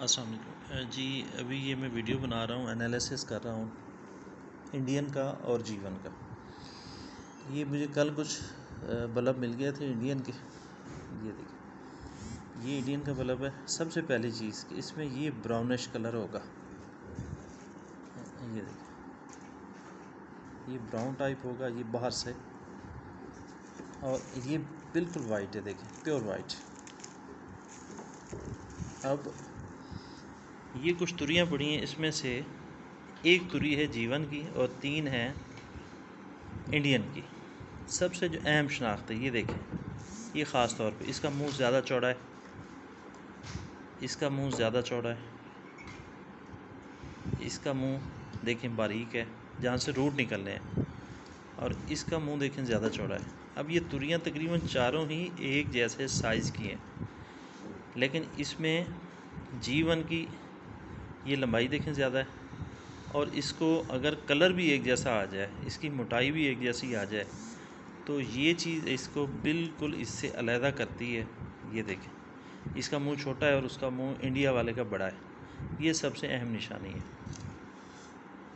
अस्सलाम वालेकुम जी। अभी ये मैं वीडियो बना रहा हूँ, एनालिसिस कर रहा हूँ इंडियन का और जीवन का। ये मुझे कल कुछ बल्ब मिल गए थे इंडियन के। ये देखिए, ये इंडियन का बल्ब है। सबसे पहली चीज़ कि इसमें ये ब्राउनिश कलर होगा। ये देखिए, ये ब्राउन टाइप होगा ये बाहर से, और ये बिल्कुल वाइट है। देखिए, प्योर वाइट। अब ये कुछ तुरियाँ पड़ी हैं, इसमें से एक तुरी है जीवन की और 3 है इंडियन की। सबसे जो अहम शनाख्त है, ये देखें, ये ख़ास तौर पे इसका मुंह ज़्यादा चौड़ा है। इसका मुंह ज़्यादा चौड़ा है। इसका मुंह देखें बारीक है, जहाँ से रूट निकलने हैं। और इसका मुंह देखें ज़्यादा चौड़ा है। अब ये तुरियाँ तकरीबन चारों ही एक जैसे साइज़ की हैं, लेकिन इसमें जीवन की ये लंबाई देखें ज़्यादा है। और इसको अगर कलर भी एक जैसा आ जाए, इसकी मोटाई भी एक जैसी आ जाए, तो ये चीज़ इसको बिल्कुल इससे अलहदा करती है। ये देखें, इसका मुंह छोटा है और उसका मुंह इंडिया वाले का बड़ा है। ये सबसे अहम निशानी है।